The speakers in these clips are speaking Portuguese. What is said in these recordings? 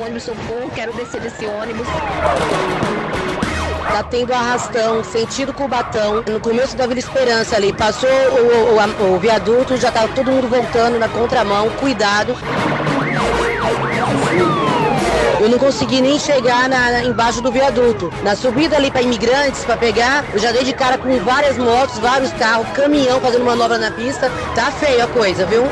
ônibus, socorro, quero descer desse ônibus. Tá tendo arrastão, sentido Cubatão, no começo da Vila Esperança ali. Passou o viaduto, já tá todo mundo voltando na contramão, cuidado. Eu não consegui nem chegar embaixo do viaduto. Na subida ali para Imigrantes, para pegar, eu já dei de cara com várias motos, vários carros, caminhão fazendo manobra na pista. Tá feia a coisa, viu?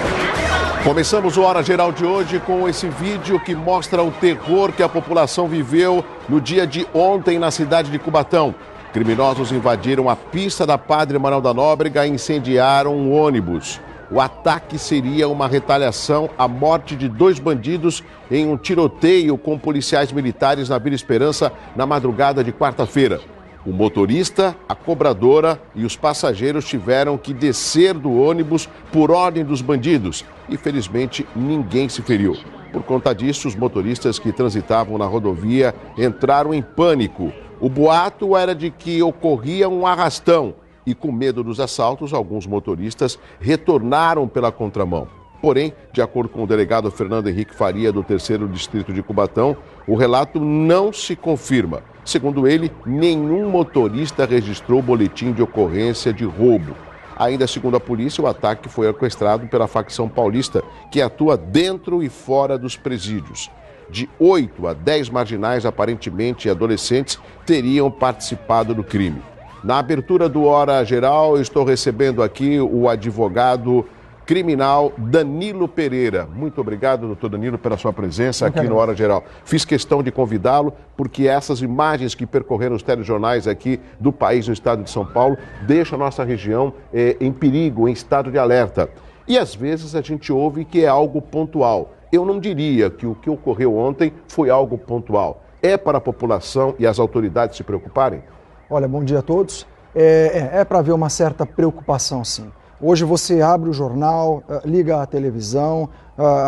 Começamos o Hora Geral de hoje com esse vídeo que mostra o terror que a população viveu no dia de ontem na cidade de Cubatão. Criminosos invadiram a pista da Padre Manuel da Nóbrega e incendiaram um ônibus. O ataque seria uma retaliação à morte de 2 bandidos em um tiroteio com policiais militares na Vila Esperança na madrugada de quarta-feira. O motorista, a cobradora e os passageiros tiveram que descer do ônibus por ordem dos bandidos. E, felizmente, ninguém se feriu. Por conta disso, os motoristas que transitavam na rodovia entraram em pânico. O boato era de que ocorria um arrastão. E, com medo dos assaltos, alguns motoristas retornaram pela contramão. Porém, de acordo com o delegado Fernando Henrique Faria, do 3º Distrito de Cubatão, o relato não se confirma. Segundo ele, nenhum motorista registrou boletim de ocorrência de roubo. Ainda segundo a polícia, o ataque foi orquestrado pela facção paulista, que atua dentro e fora dos presídios. De 8 a 10 marginais, aparentemente adolescentes, teriam participado do crime. Na abertura do Hora Geral, eu estou recebendo aqui o advogado criminal Danilo Pereira. Muito obrigado, doutor Danilo, pela sua presença aqui no Hora Geral. Fiz questão de convidá-lo porque essas imagens que percorreram os telejornais aqui do país, no estado de São Paulo, deixam a nossa região em perigo, em estado de alerta. E às vezes a gente ouve que é algo pontual. Eu não diria que o que ocorreu ontem foi algo pontual. É para a população e as autoridades se preocuparem? Olha, bom dia a todos. É para ver uma certa preocupação, sim. Hoje você abre o jornal, liga a televisão,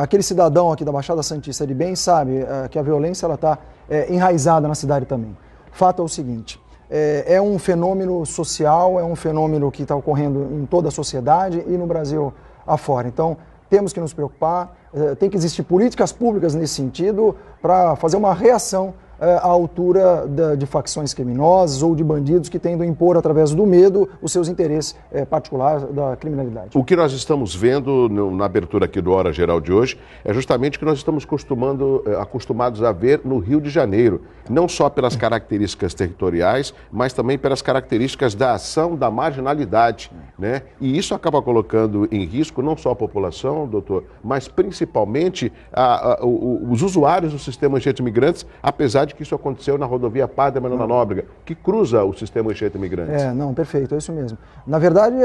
aquele cidadão aqui da Baixada Santista de bem sabe que a violência está enraizada na cidade também. Fato é o seguinte, é um fenômeno social, é um fenômeno que está ocorrendo em toda a sociedade e no Brasil afora. Então, temos que nos preocupar, tem que existir políticas públicas nesse sentido para fazer uma reação à altura de facções criminosas ou de bandidos que tentam impor, através do medo, os seus interesses particulares da criminalidade. O que nós estamos vendo na abertura aqui do Hora Geral de hoje é justamente o que nós estamos acostumados a ver no Rio de Janeiro, não só pelas características territoriais, mas também pelas características da ação da marginalidade, né? E isso acaba colocando em risco não só a população, doutor, mas principalmente os usuários do sistema Anchieta Imigrantes, apesar de que isso aconteceu na rodovia Padre Manuel da Nóbrega, que cruza o sistema Anchieta Imigrantes. Não, perfeito, é isso mesmo. Na verdade,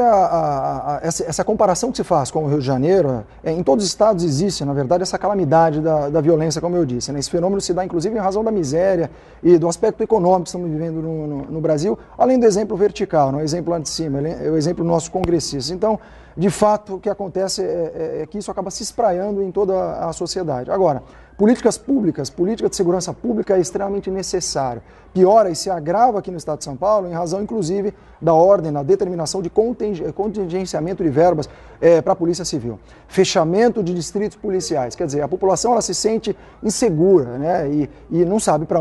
essa comparação que se faz com o Rio de Janeiro, em todos os estados existe, na verdade, essa calamidade da violência, como eu disse, né? Esse fenômeno se dá, inclusive, em razão da miséria e do aspecto econômico que estamos vivendo no Brasil, além do exemplo vertical, o exemplo lá de cima, o exemplo do nosso congressista. Então, de fato, o que acontece é que isso acaba se espraiando em toda a sociedade. Agora, políticas públicas, política de segurança pública é extremamente necessária. Piora e se agrava aqui no estado de São Paulo, em razão, inclusive, da ordem, da determinação de contingenciamento de verbas para a Polícia Civil. Fechamento de distritos policiais, quer dizer, a população ela se sente insegura, né, e não sabe para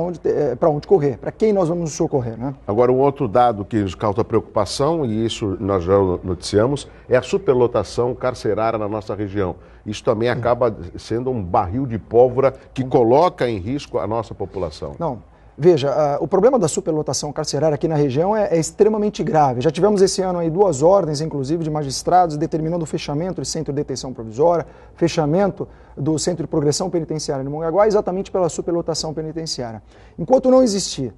onde correr, para quem nós vamos nos socorrer, né? Agora, um outro dado que nos causa preocupação, e isso nós já noticiamos, é a superlotação carcerária na nossa região. Isso também acaba sendo um barril de pólvora que coloca em risco a nossa população. Não. Veja, o problema da superlotação carcerária aqui na região é extremamente grave. Já tivemos esse ano aí 2 ordens, inclusive, de magistrados determinando o fechamento do Centro de Detenção Provisória, fechamento do Centro de Progressão Penitenciária de Mongaguá, exatamente pela superlotação penitenciária. Enquanto não existir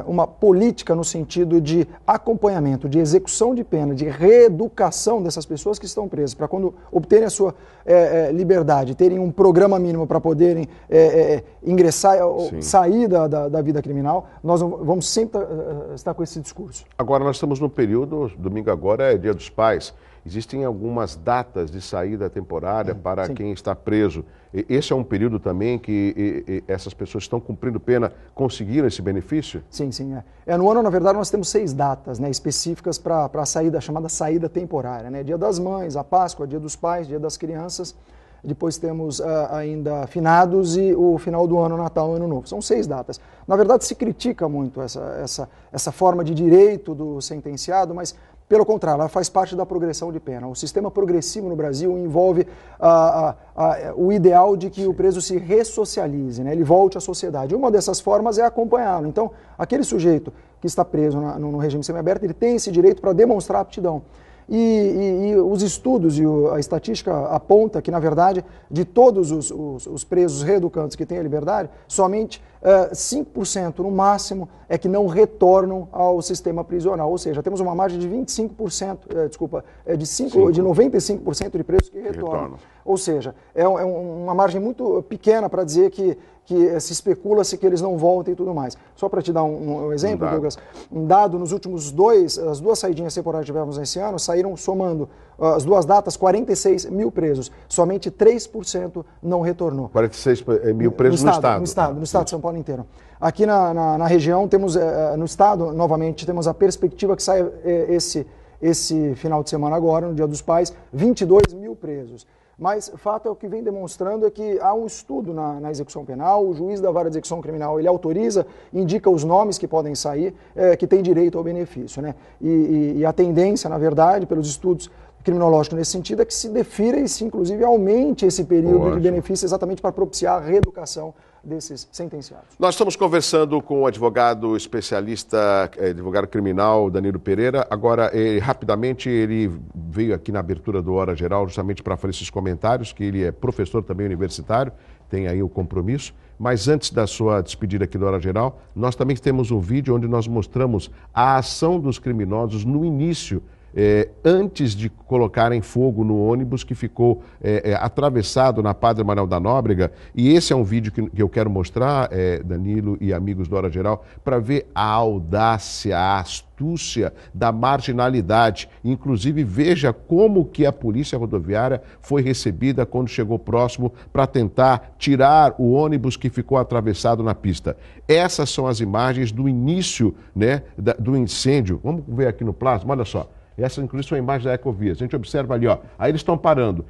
uma política no sentido de acompanhamento, de execução de pena, de reeducação dessas pessoas que estão presas, para quando obterem a sua liberdade, terem um programa mínimo para poderem ingressar, sair da vida criminal, nós vamos sempre estar com esse discurso. Agora, nós estamos no período, domingo agora é Dia dos Pais, existem algumas datas de saída temporária para quem está preso. Esse é um período também que essas pessoas que estão cumprindo pena conseguiram esse benefício? Sim. No ano, na verdade, nós temos 6 datas, né, específicas para a saída, chamada saída temporária, né? Dia das Mães, a Páscoa, Dia dos Pais, Dia das Crianças, depois temos ainda finados e o final do ano, Natal e Ano Novo. São 6 datas. Na verdade, se critica muito essa forma de direito do sentenciado, mas, pelo contrário, ela faz parte da progressão de pena. O sistema progressivo no Brasil envolve o ideal de que o preso se ressocialize, né? Ele volte à sociedade. Uma dessas formas é acompanhá-lo. Então, aquele sujeito que está preso no regime semiaberto, ele tem esse direito para demonstrar aptidão. E os estudos e a estatística aponta que, na verdade, de todos os presos reeducantes que têm a liberdade, somente 5% no máximo é que não retornam ao sistema prisional. Ou seja, temos uma margem de 25%, de 95% de presos que retornam. Ou seja, é uma margem muito pequena para dizer que se especula-se que eles não voltem e tudo mais. Só para te dar um exemplo, Douglas, um dado nos últimos as duas saidinhas temporárias que tivemos esse ano, saíram somando as duas datas 46 mil presos. Somente 3% não retornou. 46 mil presos no estado? No estado de São Paulo inteiro. Aqui na região, temos no estado, novamente, temos a perspectiva que saia esse final de semana agora, no Dia dos Pais, 22 mil presos. Mas fato é o que vem demonstrando é que há um estudo na execução penal, o juiz da vara de execução criminal, ele autoriza, indica os nomes que podem sair, que têm direito ao benefício, né? E a tendência, na verdade, pelos estudos criminológicos nesse sentido, é que se defira e se, inclusive, aumente esse período de benefício exatamente para propiciar a reeducação desses sentenciados. Nós estamos conversando com o advogado especialista, advogado criminal, Danilo Pereira. Agora, rapidamente, ele veio aqui na abertura do Hora Geral justamente para fazer esses comentários, que ele é professor também universitário, tem aí o compromisso. Mas antes da sua despedida aqui do Hora Geral, nós também temos um vídeo onde nós mostramos a ação dos criminosos no início, antes de colocarem fogo no ônibus que ficou atravessado na Padre Manuel da Nóbrega. E esse é um vídeo que eu quero mostrar, Danilo e amigos do Hora Geral, para ver a audácia, a astúcia da marginalidade. Inclusive, veja como que a Polícia Rodoviária foi recebida quando chegou próximo para tentar tirar o ônibus que ficou atravessado na pista. Essas são as imagens do início, né, do incêndio. Vamos ver aqui no plasma, olha só. Essa, inclusive, são imagens da Ecovias. A gente observa ali, ó. Aí eles estão parando.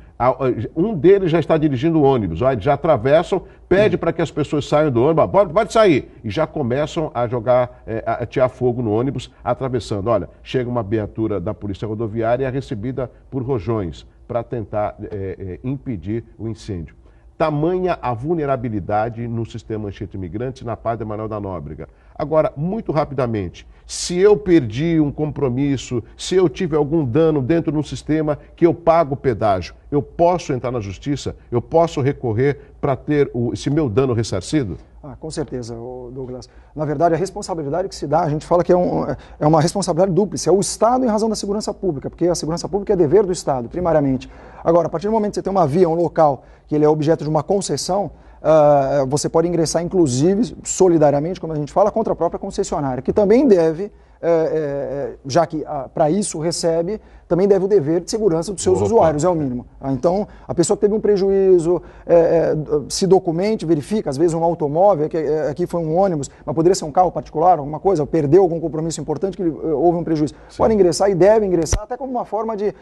Um deles já está dirigindo o ônibus. Ó, eles já atravessam, pede para que as pessoas saiam do ônibus. Pode sair. E já começam a jogar, a tirar fogo no ônibus, atravessando. Olha, chega uma viatura da Polícia Rodoviária e é recebida por rojões para tentar impedir o incêndio. Tamanha a vulnerabilidade no sistema Anchieta Imigrantes na Padre Manuel da Nóbrega. Agora, muito rapidamente, se eu perdi um compromisso, se eu tive algum dano dentro de um sistema que eu pago o pedágio, eu posso entrar na justiça? Eu posso recorrer para ter esse meu dano ressarcido? Com certeza, Douglas. Na verdade, a responsabilidade que se dá, a gente fala que é uma responsabilidade dúplice. É o Estado em razão da segurança pública, porque a segurança pública é dever do Estado, primariamente. Agora, a partir do momento que você tem uma via, um local, que ele é objeto de uma concessão, você pode ingressar, inclusive, solidariamente, como a gente fala, contra a própria concessionária, que também deve, já que para isso recebe, também deve o dever de segurança dos seus usuários, é o mínimo. Então, a pessoa que teve um prejuízo, se documente, verifica, às vezes um automóvel, aqui foi um ônibus, mas poderia ser um carro particular, alguma coisa, perdeu algum compromisso importante, que houve um prejuízo. Sim. Pode ingressar e deve ingressar, até como uma forma de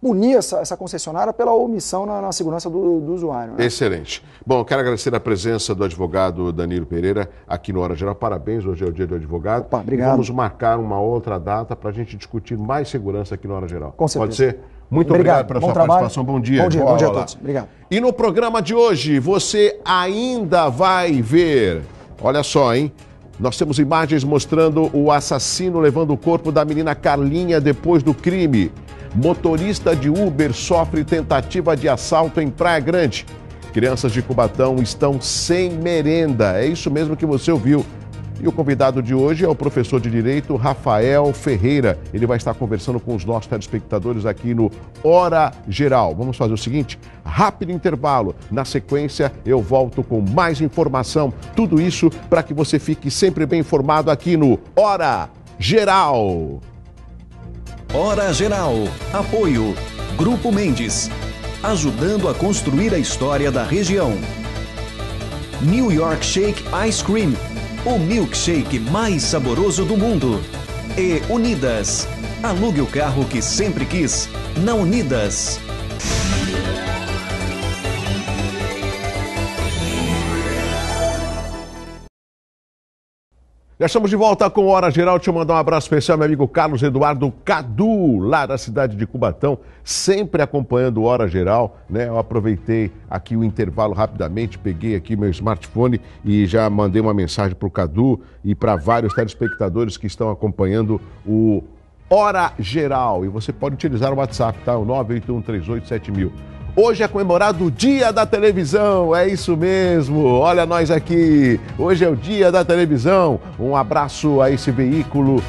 punir essa concessionária pela omissão na segurança do usuário. Né? Excelente. Bom, quero agradecer a presença do advogado Danilo Pereira aqui no Hora Geral. Parabéns, hoje é o dia do advogado. Opa, obrigado. Vamos marcar uma outra data para a gente discutir mais segurança aqui no Hora Geral. Com certeza. Pode ser? Muito obrigado pela sua participação. Bom dia. Bom dia a todos. Obrigado. E no programa de hoje, você ainda vai ver, olha só, hein? Nós temos imagens mostrando o assassino levando o corpo da menina Carlinha depois do crime. Motorista de Uber sofre tentativa de assalto em Praia Grande. Crianças de Cubatão estão sem merenda. É isso mesmo que você ouviu. E o convidado de hoje é o professor de Direito, Rafael Ferreira. Ele vai estar conversando com os nossos telespectadores aqui no Hora Geral. Vamos fazer o seguinte, rápido intervalo. Na sequência, eu volto com mais informação. Tudo isso para que você fique sempre bem informado aqui no Hora Geral. Hora Geral. Apoio. Grupo Mendes. Ajudando a construir a história da região. New York Shake Ice Cream. O milkshake mais saboroso do mundo. E Unidas. Alugue o carro que sempre quis na Unidas. Já estamos de volta com Hora Geral. Deixa eu mandar um abraço especial, meu amigo Carlos Eduardo Cadu, lá da cidade de Cubatão, sempre acompanhando Hora Geral, né? Eu aproveitei aqui o intervalo rapidamente, peguei aqui meu smartphone e já mandei uma mensagem para o Cadu e para vários telespectadores que estão acompanhando o Hora Geral. E você pode utilizar o WhatsApp, tá? O 981387000. Hoje é comemorado o Dia da Televisão, é isso mesmo, olha nós aqui, hoje é o Dia da Televisão, um abraço a esse veículo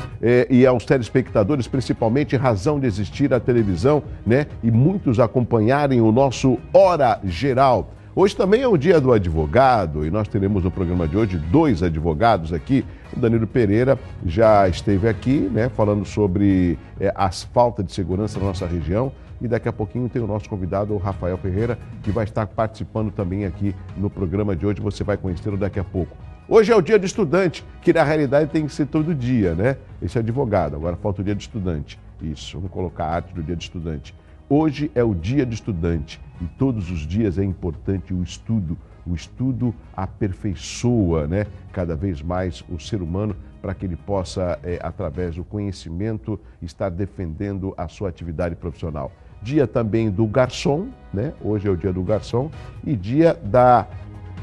e aos telespectadores, principalmente razão de existir a televisão, né, e muitos acompanharem o nosso Hora Geral. Hoje também é o Dia do Advogado e nós teremos no programa de hoje 2 advogados aqui. O Danilo Pereira já esteve aqui, né, falando sobre a falta de segurança na nossa região. E daqui a pouquinho tem o nosso convidado, o Rafael Ferreira, que vai estar participando também aqui no programa de hoje. Você vai conhecê-lo daqui a pouco. Hoje é o dia do estudante, que na realidade tem que ser todo dia, né? Esse é advogado, agora falta o dia do estudante. Isso, vamos colocar a arte do dia do estudante. Hoje é o dia do estudante e todos os dias é importante o estudo. O estudo aperfeiçoa, né, cada vez mais o ser humano para que ele possa, através do conhecimento, estar defendendo a sua atividade profissional. Dia também do garçom, né? Hoje é o dia do garçom e dia da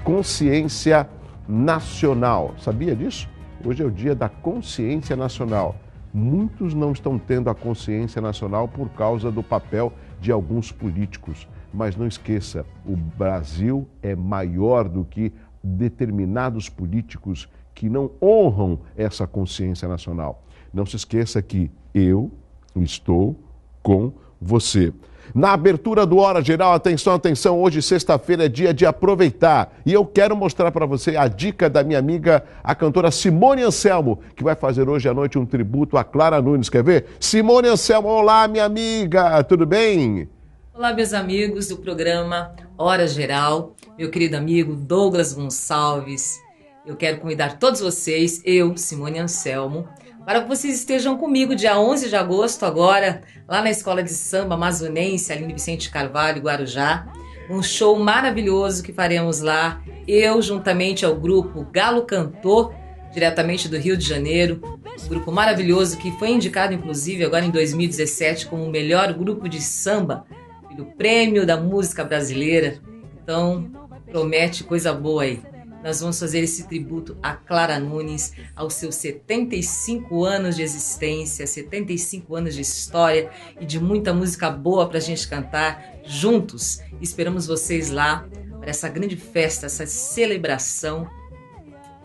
consciência nacional. Sabia disso? Hoje é o dia da consciência nacional. Muitos não estão tendo a consciência nacional por causa do papel de alguns políticos. Mas não esqueça, o Brasil é maior do que determinados políticos que não honram essa consciência nacional. Não se esqueça que eu estou com você. Na abertura do Hora Geral, atenção, atenção, hoje sexta-feira é dia de aproveitar e eu quero mostrar para você a dica da minha amiga, a cantora Simone Anselmo, que vai fazer hoje à noite um tributo a Clara Nunes, quer ver? Simone Anselmo, olá minha amiga, tudo bem? Olá meus amigos do programa Hora Geral, meu querido amigo Douglas Gonçalves, eu quero convidar todos vocês, eu, Simone Anselmo, para que vocês estejam comigo dia 11 de agosto agora, lá na Escola de Samba Amazonense, Aline Vicente Carvalho, Guarujá. Um show maravilhoso que faremos lá, eu juntamente ao grupo Galo Cantor, diretamente do Rio de Janeiro. Um grupo maravilhoso que foi indicado, inclusive, agora em 2017 como o melhor grupo de samba, pelo Prêmio da Música Brasileira. Então, promete coisa boa aí. Nós vamos fazer esse tributo a Clara Nunes, aos seus 75 anos de existência, 75 anos de história e de muita música boa para a gente cantar juntos. Esperamos vocês lá para essa grande festa, essa celebração.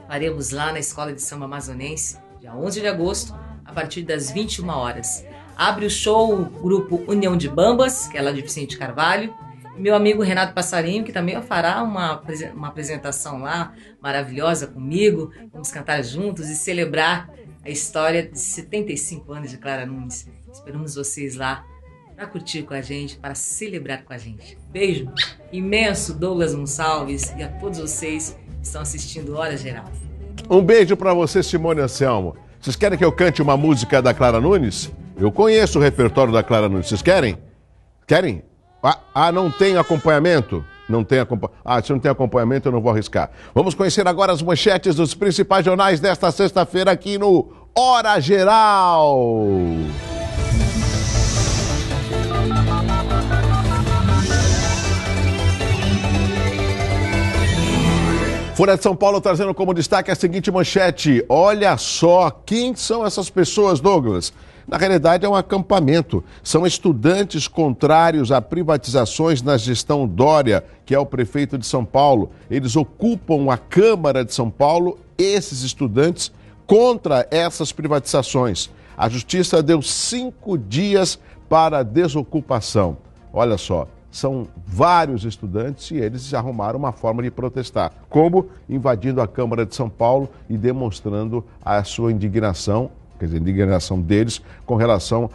Faremos lá na Escola de Samba Amazonense, dia 11 de agosto, a partir das 21 horas. Abre o show o grupo União de Bambas, que é lá de Vicente Carvalho. Meu amigo Renato Passarinho, que também fará uma apresentação lá maravilhosa comigo. Vamos cantar juntos e celebrar a história de 75 anos de Clara Nunes. Esperamos vocês lá para curtir com a gente, para celebrar com a gente. Beijo imenso, Douglas Gonçalves, e a todos vocês que estão assistindo Hora Geral. Um beijo para você, Simone Anselmo. Vocês querem que eu cante uma música da Clara Nunes? Eu conheço o repertório da Clara Nunes. Vocês querem? Querem? Não tem acompanhamento? Não tem acompanhamento. Se não tem acompanhamento, eu não vou arriscar. Vamos conhecer agora as manchetes dos principais jornais desta sexta-feira aqui no Hora Geral. Folha de São Paulo trazendo como destaque a seguinte manchete. Olha só, quem são essas pessoas, Douglas? Na realidade, é um acampamento. São estudantes contrários a privatizações na gestão Dória, que é o prefeito de São Paulo. Eles ocupam a Câmara de São Paulo, esses estudantes, contra essas privatizações. A Justiça deu 5 dias para a desocupação. Olha só, são vários estudantes e eles arrumaram uma forma de protestar. Como? Invadindo a Câmara de São Paulo e demonstrando a sua indignação, quer dizer, a indignação deles com relação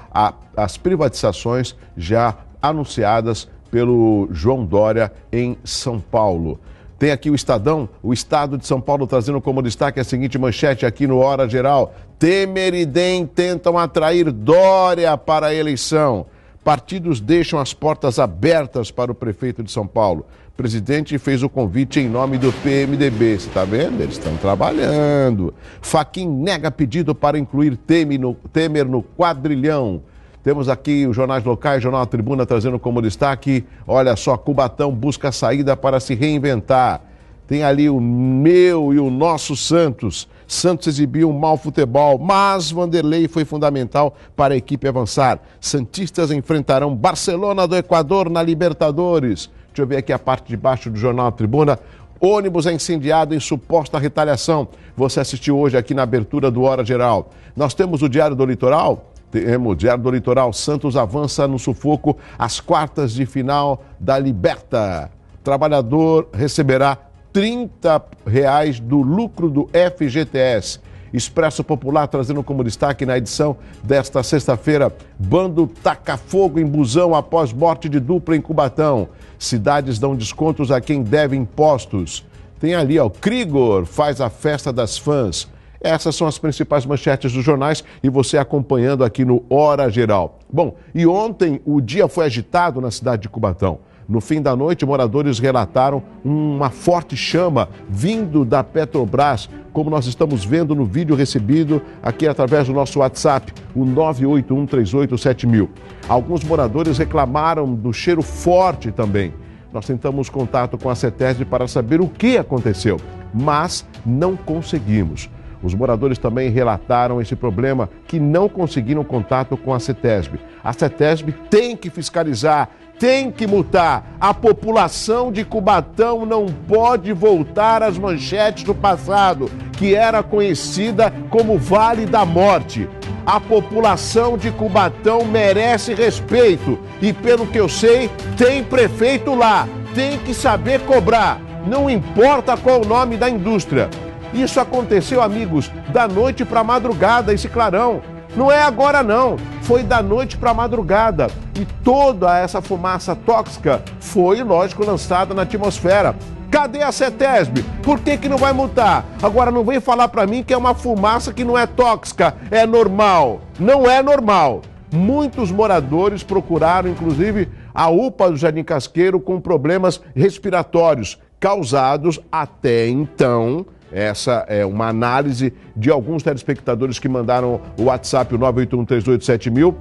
às privatizações já anunciadas pelo João Dória em São Paulo. Tem aqui o Estadão, o Estado de São Paulo trazendo como destaque a seguinte manchete aqui no Hora Geral. Temer e DEM tentam atrair Dória para a eleição. Partidos deixam as portas abertas para o prefeito de São Paulo. O presidente fez o convite em nome do PMDB. Você está vendo? Eles estão trabalhando. Fachin nega pedido para incluir Temer no quadrilhão. Temos aqui os jornais locais, Jornal A Tribuna trazendo como destaque, olha só, Cubatão busca saída para se reinventar. Tem ali o meu e o nosso Santos. Santos exibiu um mau futebol, mas Vanderlei foi fundamental para a equipe avançar. Santistas enfrentarão Barcelona do Equador na Libertadores. Deixa eu ver aqui a parte de baixo do Jornal A Tribuna. Ônibus é incendiado em suposta retaliação. Você assistiu hoje aqui na abertura do Hora Geral. Nós temos o Diário do Litoral? Temos Diário do Litoral. Santos avança no sufoco às quartas de final da Liberta. Trabalhador receberá R$30 do lucro do FGTS. Expresso Popular trazendo como destaque na edição desta sexta-feira, bando taca fogo em busão após morte de dupla em Cubatão. Cidades dão descontos a quem deve impostos. Tem ali, ó, Krigor faz a festa das fãs. Essas são as principais manchetes dos jornais e você acompanhando aqui no Hora Geral. Bom, e ontem o dia foi agitado na cidade de Cubatão. No fim da noite, moradores relataram uma forte chama vindo da Petrobras, como nós estamos vendo no vídeo recebido aqui através do nosso WhatsApp, o 981387000. Alguns moradores reclamaram do cheiro forte também. Nós tentamos contato com a CETESB para saber o que aconteceu, mas não conseguimos. Os moradores também relataram esse problema, que não conseguiram contato com a CETESB. A CETESB tem que fiscalizar, tem que multar. A população de Cubatão não pode voltar às manchetes do passado, que era conhecida como Vale da Morte. A população de Cubatão merece respeito e, pelo que eu sei, tem prefeito lá. Tem que saber cobrar, não importa qual o nome da indústria. Isso aconteceu, amigos, da noite para a madrugada, esse clarão. Não é agora não, foi da noite para a madrugada. E toda essa fumaça tóxica foi, lógico, lançada na atmosfera. Cadê a CETESB? Por que não vai multar? Agora não vem falar para mim que é uma fumaça que não é tóxica, é normal. Não é normal. Muitos moradores procuraram, inclusive, a UPA do Jardim Casqueiro com problemas respiratórios, causados até então. Essa é uma análise de alguns telespectadores que mandaram o WhatsApp, o 981387000,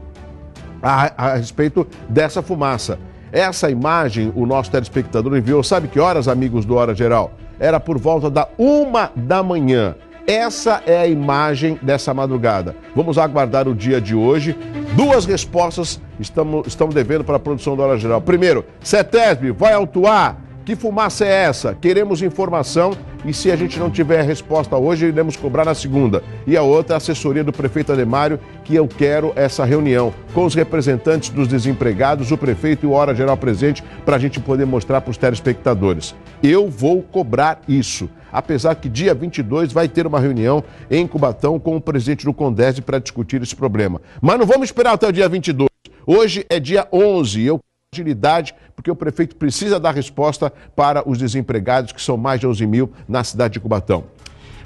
a respeito dessa fumaça. Essa imagem, o nosso telespectador enviou, sabe que horas, amigos do Hora Geral? Era por volta da 1 da manhã. Essa é a imagem dessa madrugada. Vamos aguardar o dia de hoje. Duas respostas estamos devendo para a produção do Hora Geral. Primeiro, CETESB vai autuar? Que fumaça é essa? Queremos informação e se a gente não tiver resposta hoje, iremos cobrar na segunda. E a outra, a assessoria do prefeito Ademário, que eu quero essa reunião com os representantes dos desempregados, o prefeito e o Hora Geral presente, para a gente poder mostrar para os telespectadores. Eu vou cobrar isso. Apesar que dia 22 vai ter uma reunião em Cubatão com o presidente do Condesb para discutir esse problema. Mas não vamos esperar até o dia 22. Hoje é dia 11 e eu agilidade, porque o prefeito precisa dar resposta para os desempregados, que são mais de 11 mil na cidade de Cubatão.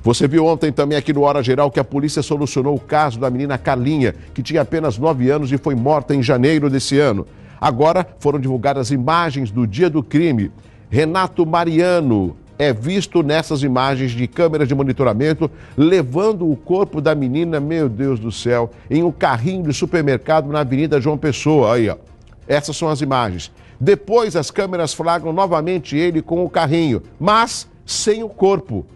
Você viu ontem também aqui no Hora Geral que a polícia solucionou o caso da menina Carlinha, que tinha apenas 9 anos e foi morta em janeiro desse ano. Agora foram divulgadas imagens do dia do crime. Renato Mariano é visto nessas imagens de câmeras de monitoramento levando o corpo da menina, meu Deus do céu, em um carrinho de supermercado na Avenida João Pessoa. Aí, ó. Essas são as imagens. Depois as câmeras flagram novamente ele com o carrinho, mas sem o corpo.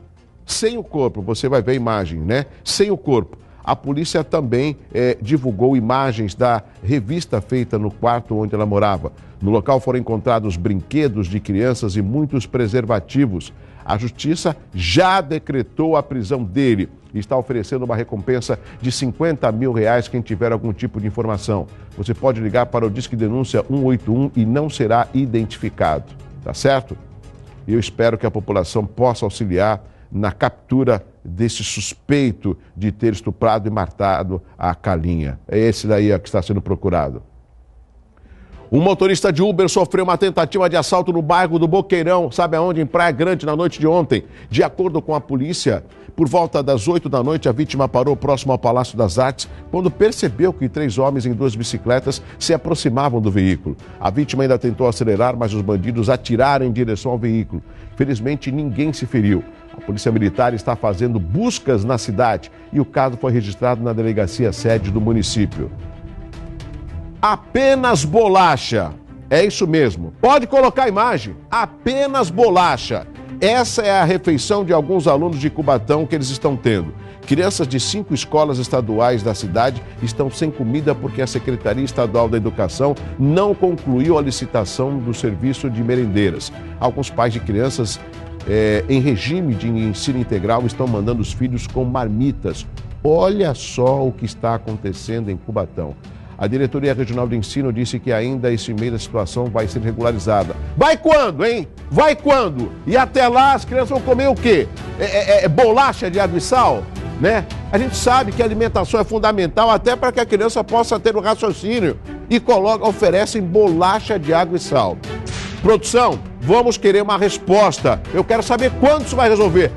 Sem o corpo, você vai ver a imagem, né? Sem o corpo. A polícia também divulgou imagens da revista feita no quarto onde ela morava. No local foram encontrados brinquedos de crianças e muitos preservativos. A justiça já decretou a prisão dele e está oferecendo uma recompensa de R$50 mil quem tiver algum tipo de informação. Você pode ligar para o Disque Denúncia 181 e não será identificado, tá certo? Eu espero que a população possa auxiliar na captura desse suspeito de ter estuprado e matado a Carlinha. É esse daí que está sendo procurado. Um motorista de Uber sofreu uma tentativa de assalto no bairro do Boqueirão, sabe aonde? Em Praia Grande, na noite de ontem. De acordo com a polícia, por volta das 8 da noite, a vítima parou próximo ao Palácio das Artes, quando percebeu que 3 homens em 2 bicicletas se aproximavam do veículo. A vítima ainda tentou acelerar, mas os bandidos atiraram em direção ao veículo. Felizmente, ninguém se feriu. A Polícia Militar está fazendo buscas na cidade e o caso foi registrado na delegacia sede do município. Apenas bolacha. É isso mesmo. Pode colocar a imagem. Apenas bolacha. Essa é a refeição de alguns alunos de Cubatão que eles estão tendo. Crianças de 5 escolas estaduais da cidade estão sem comida porque a Secretaria Estadual da Educação não concluiu a licitação do serviço de merendeiras. Alguns pais de crianças em regime de ensino integral estão mandando os filhos com marmitas. Olha só o que está acontecendo em Cubatão. A Diretoria Regional de Ensino disse que ainda esse mês a situação vai ser regularizada. Vai quando, hein? Vai quando? E até lá as crianças vão comer o quê? Bolacha de água e sal? Né? A gente sabe que a alimentação é fundamental até para que a criança possa ter o raciocínio e oferecem bolacha de água e sal. Produção, vamos querer uma resposta. Eu quero saber quando isso vai resolver.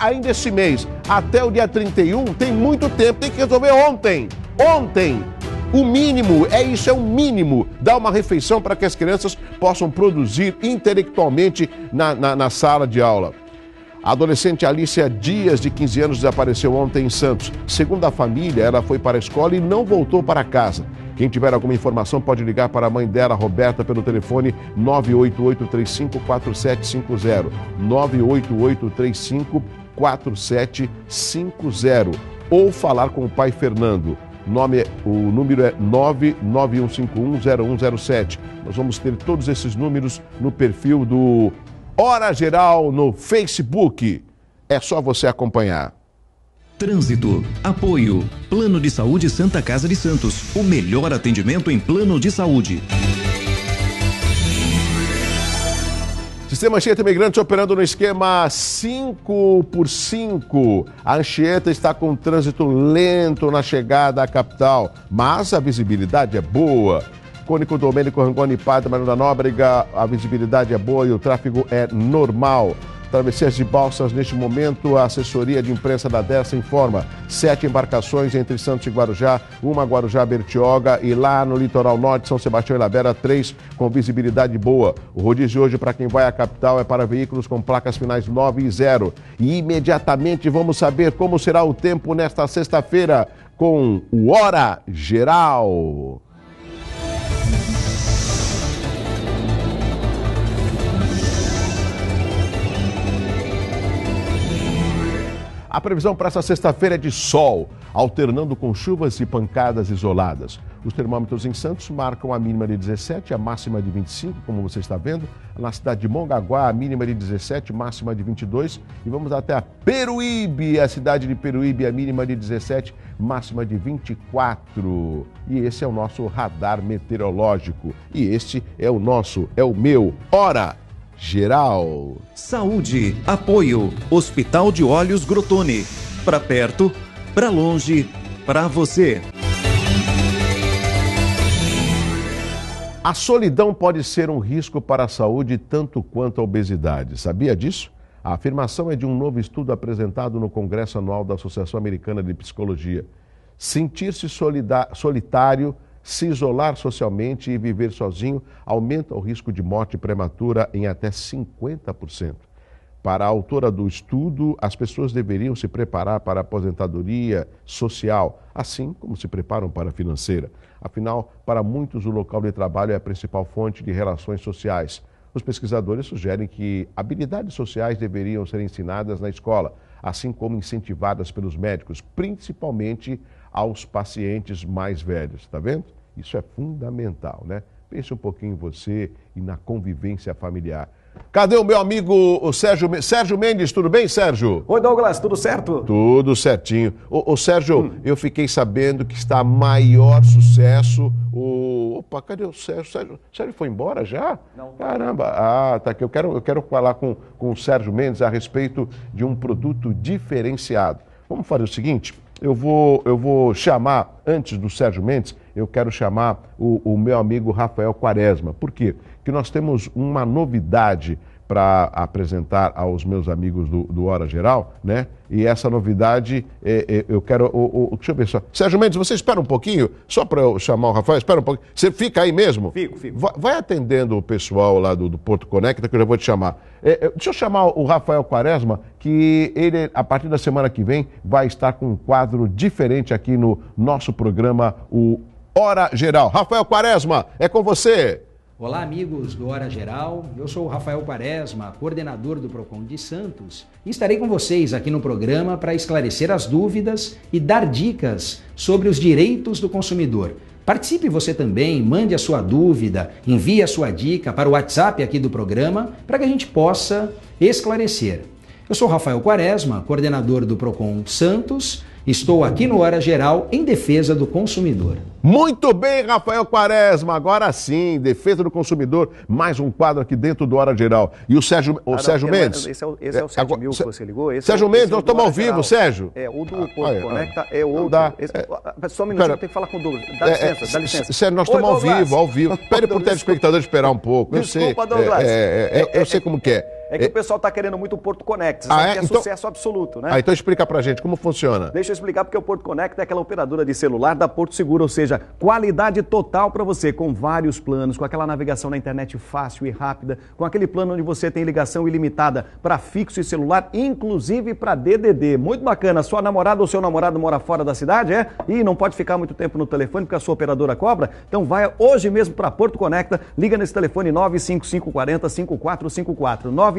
Ainda esse mês, até o dia 31, tem muito tempo, tem que resolver ontem. Ontem. O mínimo, é o mínimo. Dar uma refeição para que as crianças possam produzir intelectualmente na sala de aula. A adolescente Alicia Dias, de 15 anos, desapareceu ontem em Santos. Segundo a família, ela foi para a escola e não voltou para casa. Quem tiver alguma informação pode ligar para a mãe dela, Roberta, pelo telefone 988-35-4750. 988-35-4750. Ou falar com o pai Fernando. O número é 991510107. Nós vamos ter todos esses números no perfil do Hora Geral no Facebook. É só você acompanhar. Trânsito, apoio, Plano de Saúde Santa Casa de Santos, o melhor atendimento em plano de saúde. Sistema Anchieta Imigrantes operando no esquema 5x5. A Anchieta está com trânsito lento na chegada à capital, mas a visibilidade é boa. Cônico Domênico Rangoni Padre Maria da Nóbrega, a visibilidade é boa e o tráfego é normal. Travessias de Balsas, neste momento, a assessoria de imprensa da Dersa informa 7 embarcações entre Santos e Guarujá, uma Guarujá-Bertioga e lá no litoral norte, São Sebastião e Ilhabela, 3 com visibilidade boa. O rodízio de hoje para quem vai à capital é para veículos com placas finais 9 e 0. E imediatamente vamos saber como será o tempo nesta sexta-feira com o Hora Geral. A previsão para essa sexta-feira é de sol, alternando com chuvas e pancadas isoladas. Os termômetros em Santos marcam a mínima de 17, a máxima de 25, como você está vendo. Na cidade de Mongaguá, a mínima de 17, máxima de 22. E vamos até a Peruíbe, a cidade de Peruíbe, a mínima de 17, máxima de 24. E esse é o nosso radar meteorológico. E este é o meu Hora Geral. Saúde, apoio, Hospital de Olhos Grotone. Para perto, para longe, para você. A solidão pode ser um risco para a saúde tanto quanto a obesidade. Sabia disso? A afirmação é de um novo estudo apresentado no Congresso Anual da Associação Americana de Psicologia. Sentir-se solitário, se isolar socialmente e viver sozinho aumenta o risco de morte prematura em até 50%. Para a autora do estudo, as pessoas deveriam se preparar para a aposentadoria social, assim como se preparam para a financeira. Afinal, para muitos, o local de trabalho é a principal fonte de relações sociais. Os pesquisadores sugerem que habilidades sociais deveriam ser ensinadas na escola, assim como incentivadas pelos médicos, principalmente aos pacientes mais velhos. Está vendo? Isso é fundamental, né? Pense um pouquinho em você e na convivência familiar. Cadê o meu amigo o Sérgio Mendes? Tudo bem, Sérgio? Oi, Douglas, tudo certo? Tudo certinho. Ô Sérgio, eu fiquei sabendo que está maior sucesso Opa, cadê o Sérgio? Sérgio foi embora já? Não. Caramba, tá aqui. Eu quero falar com o Sérgio Mendes a respeito de um produto diferenciado. Vamos fazer o seguinte, eu vou chamar, antes do Sérgio Mendes, eu quero chamar o meu amigo Rafael Quaresma. Por quê? Porque nós temos uma novidade para apresentar aos meus amigos do Hora Geral, né? E essa novidade, eu quero... deixa eu ver só. Sérgio Mendes, você espera um pouquinho, só para eu chamar o Rafael, espera um pouquinho. Você fica aí mesmo? Fico. Vai atendendo o pessoal lá do Porto Conecta, que eu já vou te chamar. Deixa eu chamar o Rafael Quaresma, que ele, a partir da semana que vem, vai estar com um quadro diferente aqui no nosso programa, o Hora Geral. Rafael Quaresma, é com você. Olá, amigos do Hora Geral. Eu sou o Rafael Quaresma, coordenador do Procon de Santos, e estarei com vocês aqui no programa para esclarecer as dúvidas e dar dicas sobre os direitos do consumidor. Participe você também, mande a sua dúvida, envie a sua dica para o WhatsApp aqui do programa para que a gente possa esclarecer. Eu sou Rafael Quaresma, coordenador do Procon Santos. Estou aqui no Hora Geral em defesa do consumidor. Muito bem, Rafael Quaresma. Agora sim, defesa do consumidor. Mais um quadro aqui dentro do Hora Geral. E o Sérgio Mendes. Esse é o 7.000 que você ligou? Sérgio Mendes, nós estamos ao vivo, Sérgio. O do Porto Conecta é outro. Só um minutinho, eu tenho que falar com o Douglas. Dá licença. Sérgio, nós estamos ao vivo. Pede para o telespectador esperar um pouco. Desculpa, Douglas. Eu sei como que é. É que o pessoal está querendo muito o Porto Conecta, sabe que é então, sucesso absoluto, né? Então explica pra gente como funciona. Deixa eu explicar, porque o Porto Conecta é aquela operadora de celular da Porto Seguro, ou seja, qualidade total para você, com vários planos, com aquela navegação na internet fácil e rápida, com aquele plano onde você tem ligação ilimitada para fixo e celular, inclusive para DDD. Muito bacana. Sua namorada ou seu namorado mora fora da cidade, E não pode ficar muito tempo no telefone porque a sua operadora cobra? Então vai hoje mesmo para Porto Conecta, liga nesse telefone 95540-5454, 95540-5454.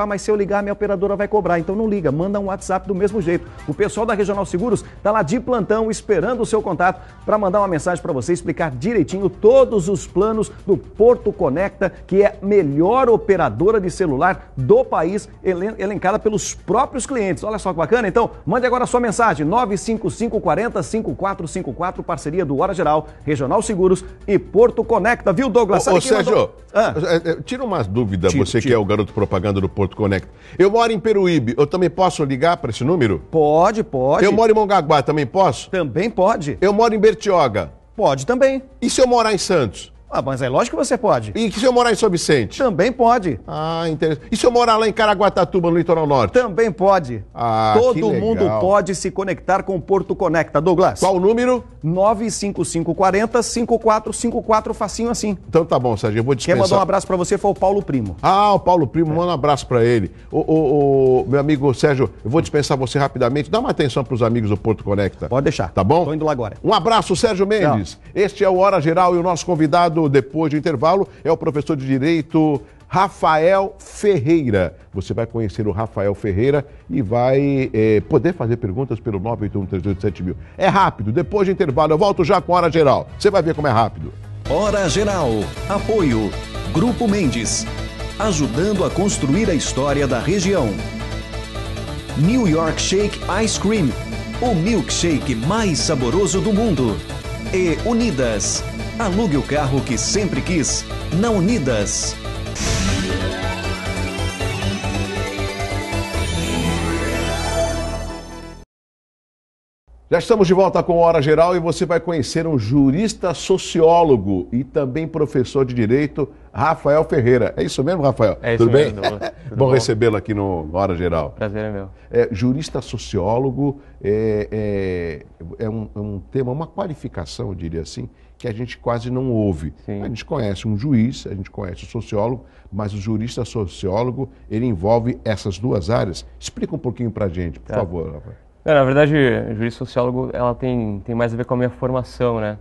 Mas se eu ligar, minha operadora vai cobrar. Então não liga, manda um WhatsApp do mesmo jeito. O pessoal da Regional Seguros está lá de plantão esperando o seu contato para mandar uma mensagem para você, explicar direitinho todos os planos do Porto Conecta, que é a melhor operadora de celular do país, elencada pelos próprios clientes. Olha só que bacana. Então, mande agora a sua mensagem, 95540-5454, parceria do Hora Geral, Regional Seguros e Porto Conecta. Viu, Douglas? Ô, Sérgio, tira umas dúvidas, você que é o garoto propaganda do Porto Conecta. Eu moro em Peruíbe, eu também posso ligar para esse número? Pode. Eu moro em Mongaguá, também posso? Também pode. Eu moro em Bertioga? Pode também. E se eu morar em Santos? Mas é lógico que você pode. E se eu morar em São Vicente? Também pode. Interessante. E se eu morar lá em Caraguatatuba, no Litoral Norte? Também pode. Todo mundo pode se conectar com o Porto Conecta. Douglas. Qual o número? 95540-5454, facinho assim. Então tá bom, Sérgio, eu vou dispensar. Quem mandou um abraço pra você foi o Paulo Primo. O Paulo Primo, manda um abraço pra ele. Meu amigo Sérgio, eu vou dispensar você rapidamente. Dá uma atenção pros amigos do Porto Conecta. Pode deixar. Tá bom? Tô indo lá agora. Um abraço, Sérgio Mendes. Tchau. Este é o Hora Geral e o nosso convidado, depois do intervalo, é o professor de Direito Rafael Ferreira. Você vai conhecer o Rafael Ferreira e vai poder fazer perguntas pelo 981-387000. É rápido, depois do intervalo eu volto já com a Hora Geral. Você vai ver como é rápido. Hora Geral. Apoio. Grupo Mendes. Ajudando a construir a história da região. New York Shake Ice Cream. O milkshake mais saboroso do mundo. E Unidas. Alugue o carro que sempre quis. Na Unidas. Já estamos de volta com Hora Geral e você vai conhecer um jurista sociólogo e também professor de Direito, Rafael Ferreira. É isso mesmo, Rafael? É isso Tudo mesmo, bem? Bom recebê-lo aqui no Hora Geral. Prazer é meu. Jurista sociólogo é um tema, uma qualificação, eu diria assim, que a gente quase não ouve. Sim. A gente conhece um juiz, a gente conhece o sociólogo, mas o jurista sociólogo, ele envolve essas duas áreas. Explica um pouquinho pra gente, por favor, Rafael. Na verdade, o jurista sociólogo, ela tem mais a ver com a minha formação, né?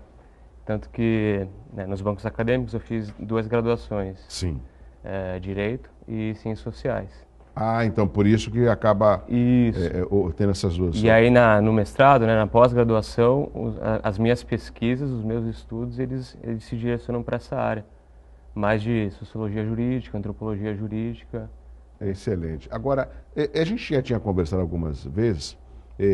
Tanto que nos bancos acadêmicos eu fiz 2 graduações. Sim. Direito e Ciências Sociais. Então por isso que acaba tendo essas duas. E aí no mestrado, na pós-graduação, as minhas pesquisas, os meus estudos, eles se direcionam para essa área. Mais de sociologia jurídica, antropologia jurídica. Excelente. Agora, a gente já tinha conversado algumas vezes.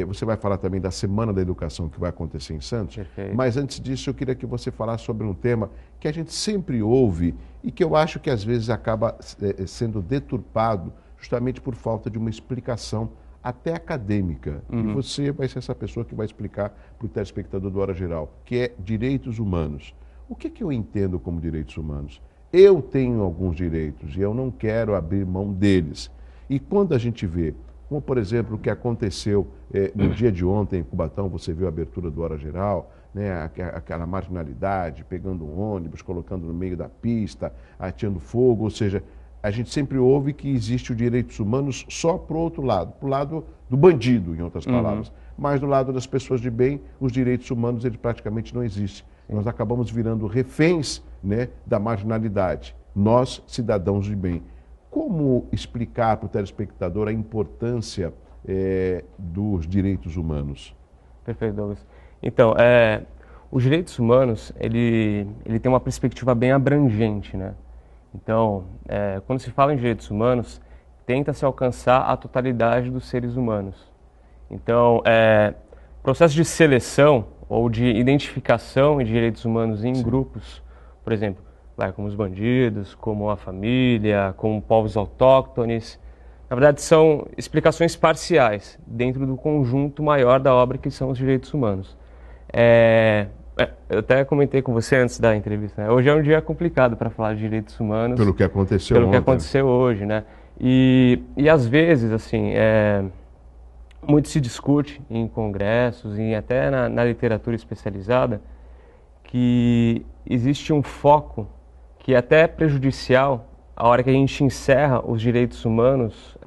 Você vai falar também da Semana da Educação que vai acontecer em Santos. Perfeito. Mas antes disso, eu queria que você falasse sobre um tema que a gente sempre ouve e que eu acho que às vezes acaba sendo deturpado justamente por falta de uma explicação até acadêmica. E você vai ser essa pessoa que vai explicar para o telespectador do Hora Geral, que é direitos humanos. O que eu entendo como direitos humanos? Eu tenho alguns direitos e eu não quero abrir mão deles. E quando a gente vê, como por exemplo o que aconteceu no dia de ontem em Cubatão, você viu a abertura do Hora Geral, né, aquela marginalidade, pegando um ônibus, colocando no meio da pista, ateando fogo, ou seja, a gente sempre ouve que existe os direitos humanos só para o outro lado, para o lado do bandido, em outras palavras. Mas do lado das pessoas de bem, os direitos humanos eles praticamente não existem. Nós acabamos virando reféns, né, da marginalidade, nós, cidadãos de bem. Como explicar para o telespectador a importância dos direitos humanos? Perfeito, Douglas. Então, os direitos humanos, ele tem uma perspectiva bem abrangente, né? Então, quando se fala em direitos humanos, tenta-se alcançar a totalidade dos seres humanos. Então, processo de seleção ou de identificação de direitos humanos em grupos, por exemplo, como os bandidos, como a família, como povos autóctones. Na verdade, são explicações parciais dentro do conjunto maior da obra que são os direitos humanos. Eu até comentei com você antes da entrevista, né? Hoje é um dia complicado para falar de direitos humanos. Pelo que aconteceu Pelo ontem. que aconteceu hoje, né? E às vezes, assim, muito se discute em congressos e até na literatura especializada que existe um foco que é até prejudicial a hora que a gente encerra os direitos humanos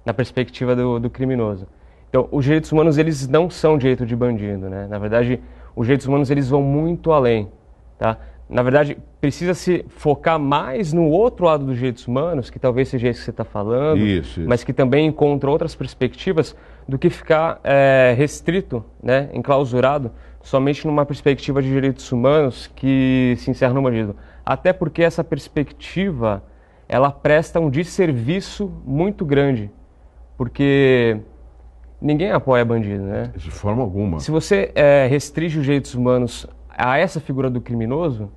na perspectiva do criminoso. Então, os direitos humanos, eles não são direito de bandido, né? Na verdade, os direitos humanos, eles vão muito além, tá? Na verdade, precisa se focar mais no outro lado dos direitos humanos, que talvez seja esse que você está falando, isso. Mas que também encontra outras perspectivas do que ficar restrito, né, enclausurado, somente numa perspectiva de direitos humanos que se encerra no bandido. Até porque essa perspectiva, ela presta um desserviço muito grande, porque ninguém apoia bandido, né? De forma alguma. Se você restringe os direitos humanos a essa figura do criminoso,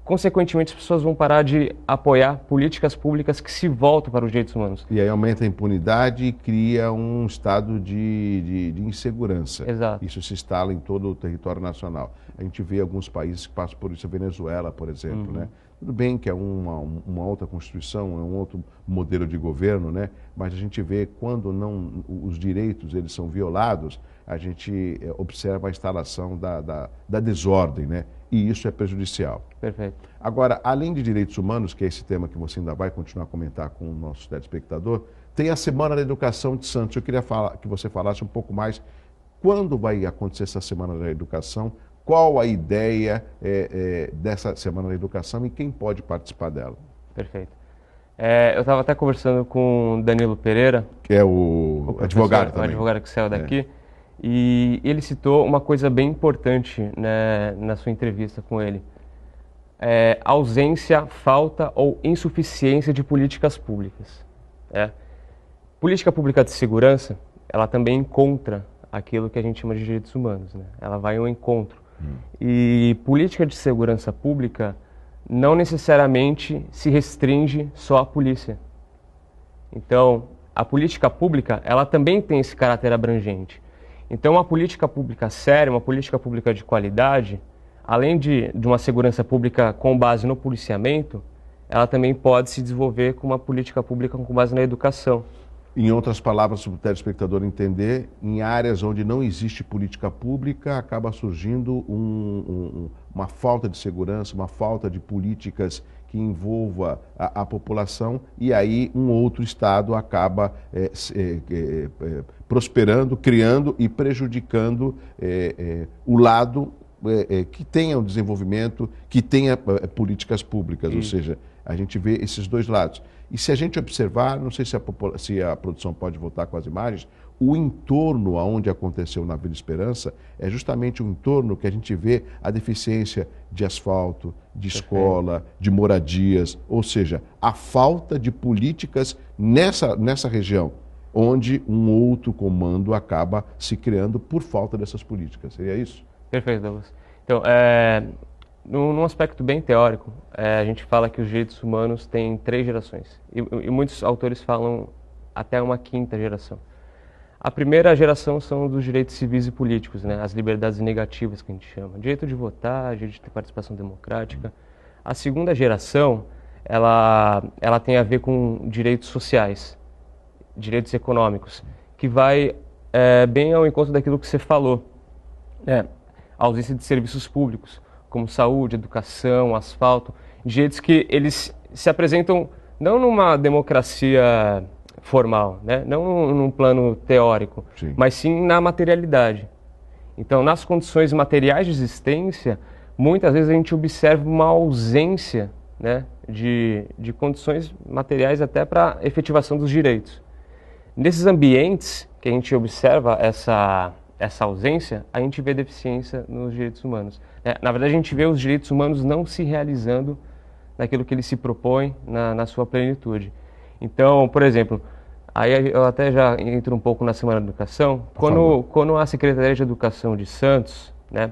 consequentemente as pessoas vão parar de apoiar políticas públicas que se voltam para os direitos humanos. E aí aumenta a impunidade e cria um estado de insegurança. Exato. Isso se instala em todo o território nacional. A gente vê alguns países que passam por isso, a Venezuela, por exemplo, né? Tudo bem que é uma outra constituição, é um outro modelo de governo, né? Mas a gente vê quando não os direitos eles são violados, a gente observa a instalação da desordem, né? E isso é prejudicial. Perfeito. Agora, além de direitos humanos, que é esse tema que você ainda vai continuar a comentar com o nosso telespectador, tem a Semana da Educação de Santos. Eu queria que você falasse um pouco mais quando vai acontecer essa Semana da Educação, qual a ideia dessa Semana da Educação e quem pode participar dela. Perfeito. Eu estava até conversando com Danilo Pereira, que é o advogado também. O advogado que saiu daqui. E ele citou uma coisa bem importante, né, na sua entrevista com ele. Ausência, falta ou insuficiência de políticas públicas. Política pública de segurança, ela também encontra aquilo que a gente chama de direitos humanos, né? Ela vai ao encontro. E política de segurança pública não necessariamente se restringe só à polícia. Então, a política pública, ela também tem esse caráter abrangente. Então, uma política pública séria, uma política pública de qualidade, além de uma segurança pública com base no policiamento, ela também pode se desenvolver com uma política pública com base na educação. Em outras palavras, para o telespectador entender, em áreas onde não existe política pública, acaba surgindo uma falta de segurança, uma falta de políticas que envolva a população, e aí um outro Estado acaba prosperando, criando e prejudicando o lado que tenha o desenvolvimento, que tenha políticas públicas, ou seja, a gente vê esses dois lados. E se a gente observar, não sei se a produção pode voltar com as imagens, o entorno onde aconteceu na Vila Esperança é justamente um entorno que a gente vê a deficiência de asfalto, de escola, de moradias, ou seja, a falta de políticas nessa região, onde um outro comando acaba se criando por falta dessas políticas. Seria isso? Perfeito, Douglas. Então, num aspecto bem teórico, a gente fala que os direitos humanos têm 3 gerações. E muitos autores falam até uma quinta geração. A primeira geração são dos direitos civis e políticos, né? As liberdades negativas que a gente chama. Direito de votar, direito de ter participação democrática. A segunda geração, ela tem a ver com direitos sociais, direitos econômicos, que vai bem ao encontro daquilo que você falou. A ausência de serviços públicos, como saúde, educação, asfalto, direitos que eles se apresentam não numa democracia formal, né? Não num plano teórico, sim, mas sim na materialidade. Então, nas condições materiais de existência, muitas vezes a gente observa uma ausência, né, de condições materiais até para efetivação dos direitos. Nesses ambientes que a gente observa essa ausência, a gente vê deficiência nos direitos humanos. Na verdade, a gente vê os direitos humanos não se realizando naquilo que ele se propõe na sua plenitude. Então, por exemplo, aí eu até já entro um pouco na Semana da Educação. Quando a Secretaria de Educação de Santos, né,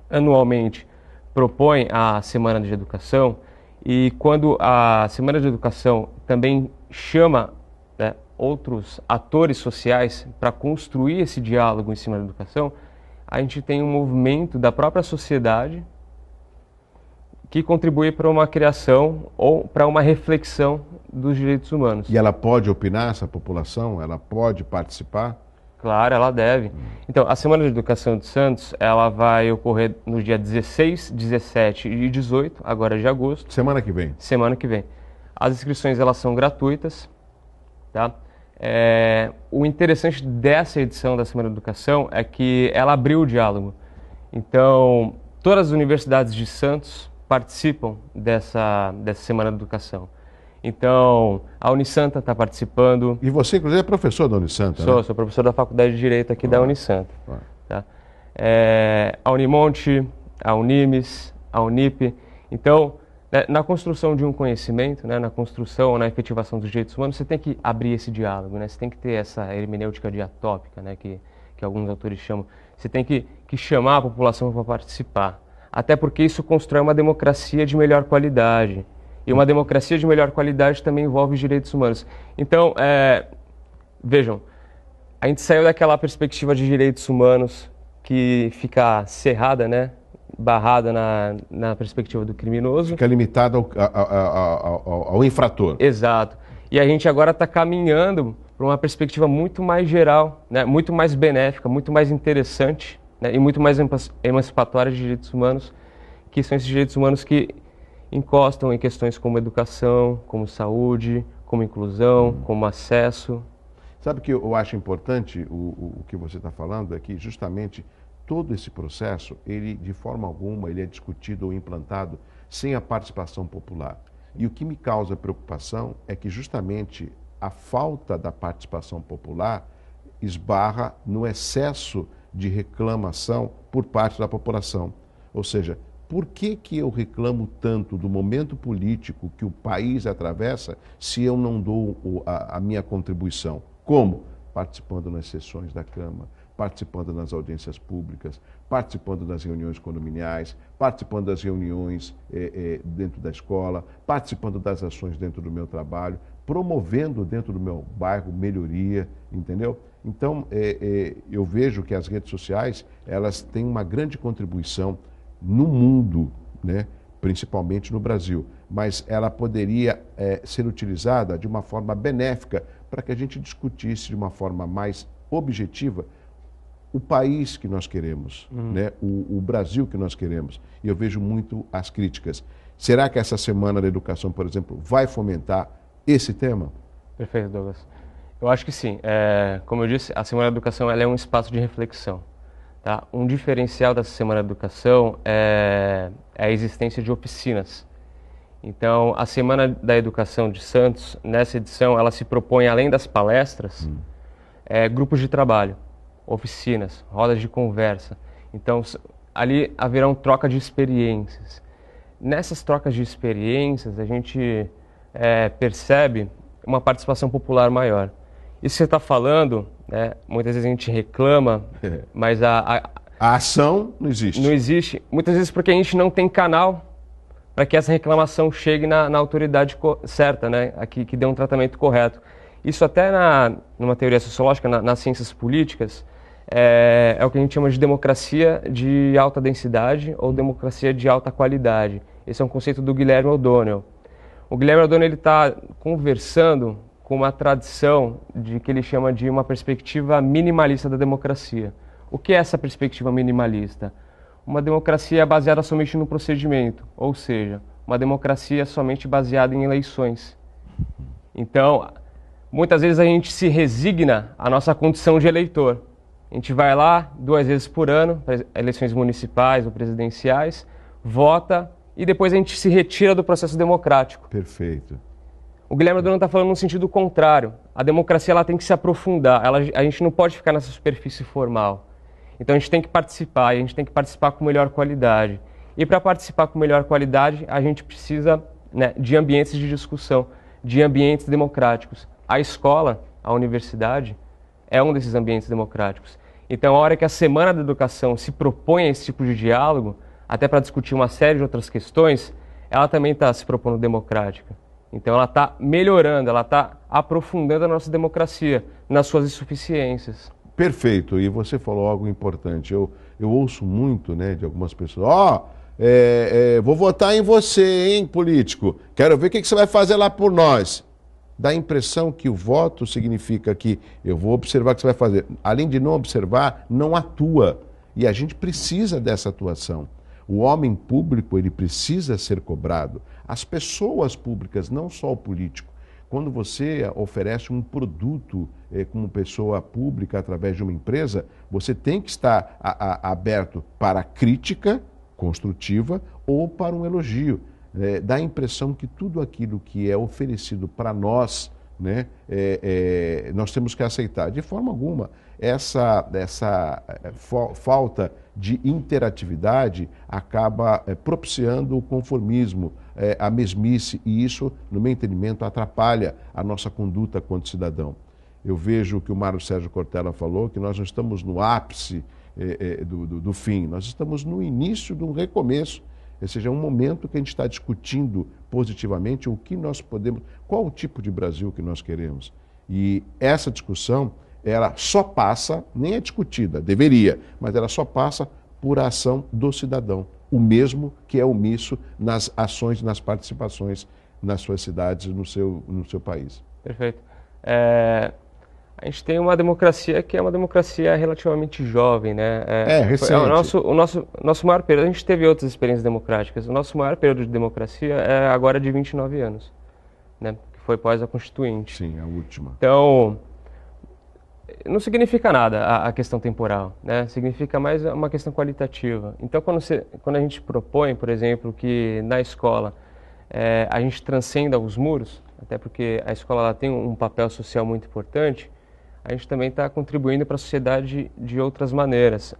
anualmente propõe a Semana de Educação, e quando a Semana de Educação também chama, né, outros atores sociais para construir esse diálogo em cima da educação, a gente tem um movimento da própria sociedade que contribui para uma criação ou para uma reflexão dos direitos humanos. E ela pode opinar, essa população? Ela pode participar? Claro, ela deve. Então, a Semana de Educação de Santos, ela vai ocorrer no dia 16, 17 e 18, agora de agosto. Semana que vem? Semana que vem. As inscrições, elas são gratuitas, tá? O interessante dessa edição da Semana da Educação é que ela abriu o diálogo. Então, todas as universidades de Santos participam dessa Semana da Educação. Então, a Unisanta está participando. E você, inclusive, é professor da Unisanta, né? Sou professor da Faculdade de Direito aqui da Unisanta. Tá? A Unimonte, a Unimes, a Unip. Então, na construção de um conhecimento, né, na construção ou na efetivação dos direitos humanos, você tem que abrir esse diálogo, né? Você tem que ter essa hermenêutica diatópica, né, que alguns autores chamam. Você tem que chamar a população para participar. Até porque isso constrói uma democracia de melhor qualidade. E uma democracia de melhor qualidade também envolve os direitos humanos. Então, vejam, a gente saiu daquela perspectiva de direitos humanos que fica cerrada, né, barrada na perspectiva do criminoso. Fica limitada ao infrator. Exato. E a gente agora está caminhando para uma perspectiva muito mais geral, né, muito mais benéfica, muito mais interessante, né, e muito mais emancipatória de direitos humanos, que são esses direitos humanos que encostam em questões como educação, como saúde, como inclusão, como acesso. Sabe o que eu acho importante, o que você está falando, é que justamente todo esse processo, ele de forma alguma, ele é discutido ou implantado sem a participação popular. E o que me causa preocupação é que justamente a falta da participação popular esbarra no excesso de reclamação por parte da população. Ou seja, por que eu reclamo tanto do momento político que o país atravessa se eu não dou a minha contribuição? Como? Participando nas sessões da Câmara, participando nas audiências públicas, participando das reuniões condominiais, participando das reuniões dentro da escola, participando das ações dentro do meu trabalho, promovendo dentro do meu bairro melhoria, entendeu? Então, eu vejo que as redes sociais, elas têm uma grande contribuição no mundo, né? Principalmente no Brasil, mas ela poderia ser utilizada de uma forma benéfica para que a gente discutisse de uma forma mais objetiva o país que nós queremos, né? O Brasil que nós queremos. E eu vejo muito as críticas. Será que essa Semana da Educação, por exemplo, vai fomentar esse tema? Perfeito, Douglas. Eu acho que sim. Como eu disse, a Semana da Educação ela é um espaço de reflexão. Tá? Um diferencial dessa Semana da Educação é a existência de oficinas. Então, a Semana da Educação de Santos, nessa edição, ela se propõe, além das palestras, grupos de trabalho, oficinas, rodas de conversa. Então, ali haverão troca de experiências. Nessas trocas de experiências, a gente percebe uma participação popular maior. Isso que você está falando, né, muitas vezes a gente reclama, mas a ação não existe. Não existe, muitas vezes porque a gente não tem canal para que essa reclamação chegue na autoridade certa, né, que dê um tratamento correto. Isso até numa teoria sociológica, nas ciências políticas, é o que a gente chama de democracia de alta densidade ou democracia de alta qualidade. Esse é um conceito do Guilherme O'Donnell. O Guilherme O'Donnell está conversando com uma tradição que ele chama de uma perspectiva minimalista da democracia. O que é essa perspectiva minimalista? Uma democracia baseada somente no procedimento, ou seja, uma democracia somente baseada em eleições. Então, muitas vezes a gente se resigna à nossa condição de eleitor. A gente vai lá 2 vezes por ano, para eleições municipais ou presidenciais, vota e depois a gente se retira do processo democrático. Perfeito. O Guilherme O'Donnell está falando no sentido contrário. A democracia ela tem que se aprofundar, a gente não pode ficar nessa superfície formal. Então a gente tem que participar, e a gente tem que participar com melhor qualidade. E para participar com melhor qualidade, a gente precisa, né, de ambientes de discussão, de ambientes democráticos. A escola, a universidade, é um desses ambientes democráticos. Então, a hora que a Semana da Educação se propõe a esse tipo de diálogo, até para discutir uma série de outras questões, ela também está se propondo democrática. Então, ela está melhorando, ela está aprofundando a nossa democracia nas suas insuficiências. Perfeito. E você falou algo importante. Eu ouço muito, né, de algumas pessoas. Vou votar em você, hein, político. Quero ver o que você vai fazer lá por nós. Dá a impressão que o voto significa que eu vou observar o que você vai fazer. Além de não observar, não atua. E a gente precisa dessa atuação. O homem público, ele precisa ser cobrado. As pessoas públicas, não só o político. Quando você oferece um produto como pessoa pública através de uma empresa, você tem que estar aberto para a crítica construtiva ou para um elogio. Dá a impressão que tudo aquilo que é oferecido para nós, né, nós temos que aceitar. De forma alguma, essa falta de interatividade acaba propiciando o conformismo, a mesmice, e isso, no meu entendimento, atrapalha a nossa conduta quanto cidadão. Eu vejo o que o Mário Sérgio Cortella falou, que nós não estamos no ápice do fim, nós estamos no início de um recomeço. Ou seja, é um momento que a gente está discutindo positivamente o que nós podemos, qual o tipo de Brasil que nós queremos. E essa discussão, ela só passa, nem é discutida, deveria, mas ela só passa por a ação do cidadão, o mesmo que é omisso nas ações, nas participações nas suas cidades, no seu país. Perfeito. A gente tem uma democracia que é uma democracia relativamente jovem, né? Recente. O nosso maior período, a gente teve outras experiências democráticas, o nosso maior período de democracia é agora de 29 anos, né? Que foi pós a Constituinte. Sim, a última. Então, não significa nada a questão temporal, né? Significa mais uma questão qualitativa. Então, quando a gente propõe, por exemplo, que na escola a gente transcenda os muros, até porque a escola ela tem um papel social muito importante, a gente também está contribuindo para a sociedade de outras maneiras.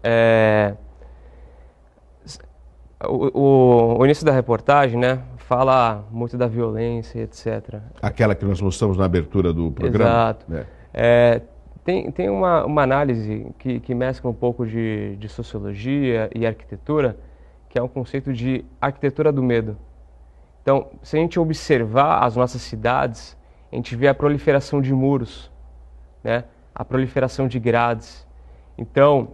O início da reportagem, né, fala muito da violência, etc. Aquela que nós mostramos na abertura do programa? Exato. Tem uma análise que mescla um pouco de sociologia e arquitetura, que é um conceito de arquitetura do medo. Então, se a gente observar as nossas cidades, a gente vê a proliferação de muros, né? A proliferação de grades. Então,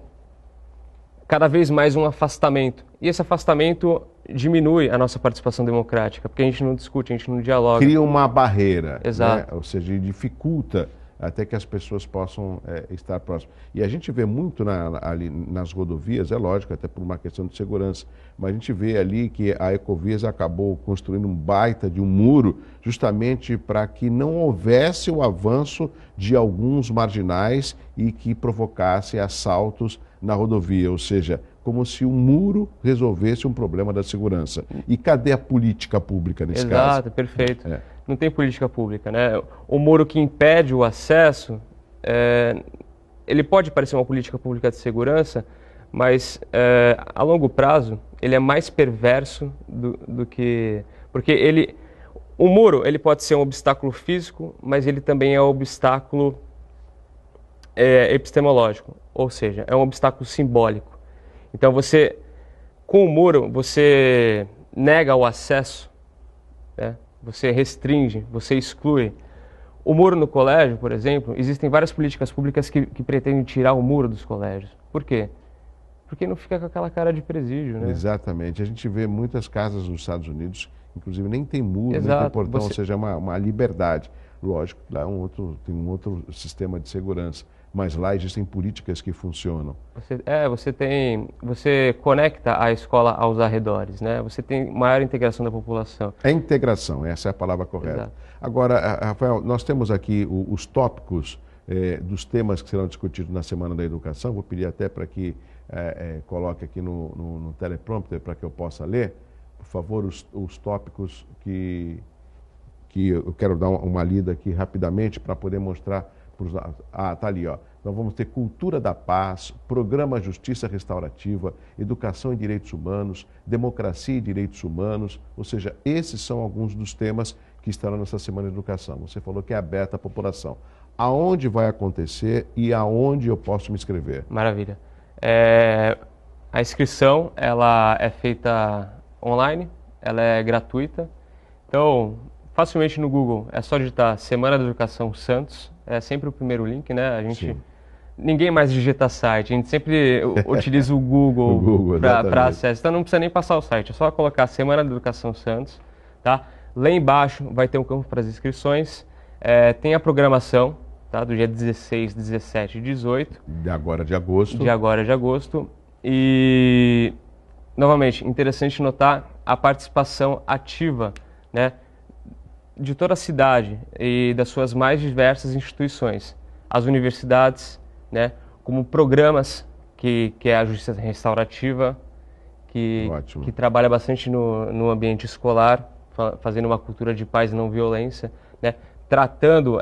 cada vez mais um afastamento. E esse afastamento diminui a nossa participação democrática, porque a gente não discute, a gente não dialoga. Cria uma barreira. Exato. Né? Ou seja, dificulta até que as pessoas possam estar próximas. E a gente vê muito ali nas rodovias, é lógico, até por uma questão de segurança, mas a gente vê ali que a Ecovias acabou construindo um baita de um muro justamente para que não houvesse o avanço de alguns marginais e que provocasse assaltos na rodovia, ou seja, como se o muro resolvesse um problema da segurança. E cadê a política pública nesse caso? Exato, perfeito. Não tem política pública, né? O muro que impede o acesso, ele pode parecer uma política pública de segurança, mas a longo prazo ele é mais perverso do que... Porque o muro ele pode ser um obstáculo físico, mas ele também é um obstáculo epistemológico, ou seja, é um obstáculo simbólico. Então com o muro, você nega o acesso, né? Você restringe, você exclui. O muro no colégio, por exemplo, existem várias políticas públicas que pretendem tirar o muro dos colégios. Por quê? Porque não fica com aquela cara de presídio, né? Exatamente. A gente vê muitas casas nos Estados Unidos, inclusive nem tem muro, nem Exato. tem portão, Você- ou seja, é uma liberdade. Lógico, lá tem um outro sistema de segurança, mas lá existem políticas que funcionam. Você conecta a escola aos arredores, né? Você tem maior integração da população. É integração, essa é a palavra correta. Exato. Agora, Rafael, nós temos aqui os tópicos dos temas que serão discutidos na Semana da Educação. Vou pedir até para que coloque aqui no teleprompter para que eu possa ler, por favor, os tópicos que eu quero dar uma lida aqui rapidamente para poder mostrar. Tá ali, ó. Nós vamos ter cultura da paz, programa Justiça Restaurativa, educação e direitos humanos, democracia e direitos humanos, ou seja, esses são alguns dos temas que estarão nessa Semana de Educação. Você falou que é aberta à população. Aonde vai acontecer e aonde eu posso me inscrever? Maravilha. A inscrição, ela é feita online, ela é gratuita. Então, facilmente no Google, é só digitar Semana da Educação Santos, é sempre o primeiro link, né? Ninguém mais digita site, a gente sempre utiliza o Google para acesso, então não precisa nem passar o site, é só colocar Semana da Educação Santos, tá? Lá embaixo vai ter um campo para as inscrições, tem a programação, tá? Do dia 16, 17 e 18. De agora de agosto. E, novamente, interessante notar a participação ativa, né, de toda a cidade e das suas mais diversas instituições. As universidades, né, como programas que é a Justiça Restaurativa, que trabalha bastante no ambiente escolar, fazendo uma cultura de paz e não violência, né, tratando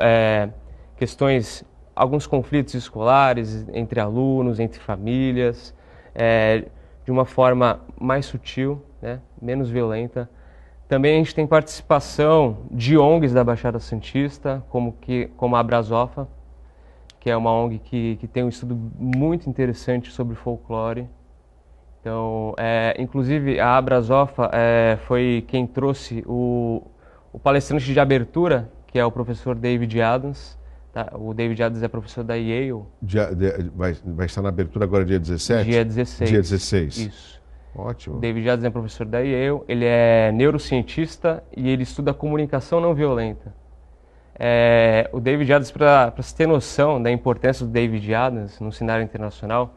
questões, alguns conflitos escolares entre alunos, entre famílias, de uma forma mais sutil, né, menos violenta. Também a gente tem participação de ONGs da Baixada Santista, como a Abrazofa, que é uma ONG que tem um estudo muito interessante sobre folclore. Então, inclusive, a Abrazofa foi quem trouxe o palestrante de abertura, que é o professor David Adams. Tá? O David Adams é professor da Yale. Vai estar na abertura agora dia 17? Dia 16. Dia 16. Isso. Ótimo. O David Adams é professor da Yale, ele é neurocientista e ele estuda comunicação não violenta. O David Adams, para se ter noção da importância do David Adams no cenário internacional,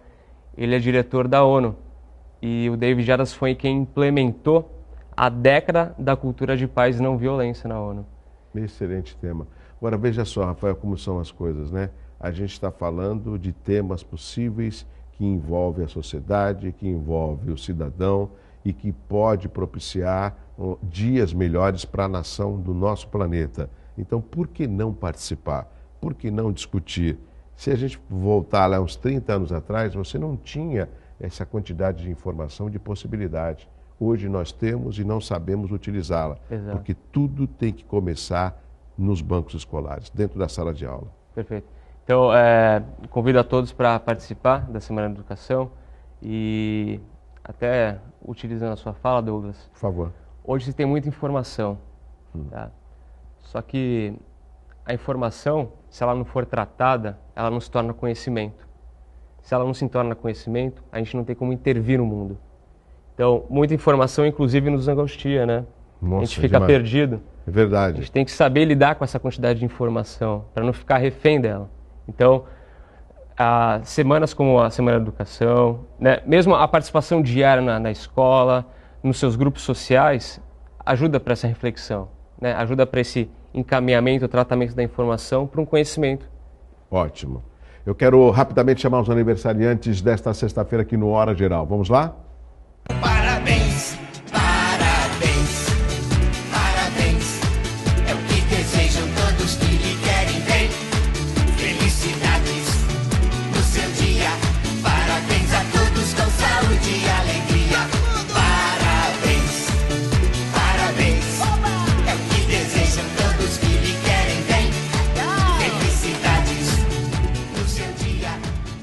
ele é diretor da ONU. E o David Adams foi quem implementou a década da cultura de paz e não violência na ONU. Excelente tema. Agora, veja só, Rafael, como são as coisas, né? A gente está falando de temas possíveis que envolvem a sociedade, que envolve o cidadão e que pode propiciar dias melhores para a nação do nosso planeta. Então, por que não participar? Por que não discutir? Se a gente voltar lá uns 30 anos atrás, você não tinha essa quantidade de informação, de possibilidade. Hoje nós temos e não sabemos utilizá-la, porque tudo tem que começar nos bancos escolares, dentro da sala de aula. Perfeito. Então, convido a todos para participar da Semana da Educação e até utilizando a sua fala, Douglas. Por favor. Hoje se tem muita informação, tá? Só que a informação, se ela não for tratada, ela não se torna conhecimento. Se ela não se torna conhecimento, a gente não tem como intervir no mundo. Então, muita informação, inclusive, nos angustia, né? Nossa, a gente fica perdido. É verdade. A gente tem que saber lidar com essa quantidade de informação, para não ficar refém dela. Então, semanas como a Semana da Educação, né, mesmo a participação diária na escola, nos seus grupos sociais, ajuda para essa reflexão, né, ajuda para esse encaminhamento, tratamento da informação para um conhecimento. Ótimo. Eu quero rapidamente chamar os aniversariantes desta sexta-feira aqui no Hora Geral. Vamos lá? Parabéns, parabéns, parabéns. É o que desejam todos que lhe querem ver. Felicidades no seu dia. Parabéns a todos com saúde e alegria. Parabéns, parabéns. É o que desejam todos que lhe querem ver. Felicidades no seu dia.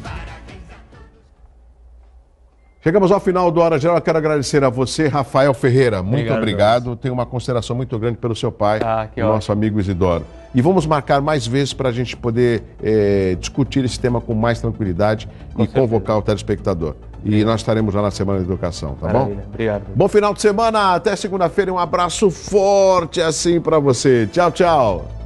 Parabéns a todos. Chegamos ao final do Hora Geral. Eu quero agradecer a você, Rafael Ferreira. Muito obrigado. Tenho uma consideração muito grande pelo seu pai, nosso amigo Isidoro. E vamos marcar mais vezes para a gente poder discutir esse tema com mais tranquilidade e convocar o telespectador. E nós estaremos lá na Semana da Educação, tá bom? Obrigado. Bom final de semana. Até segunda-feira. Um abraço forte assim para você. Tchau, tchau.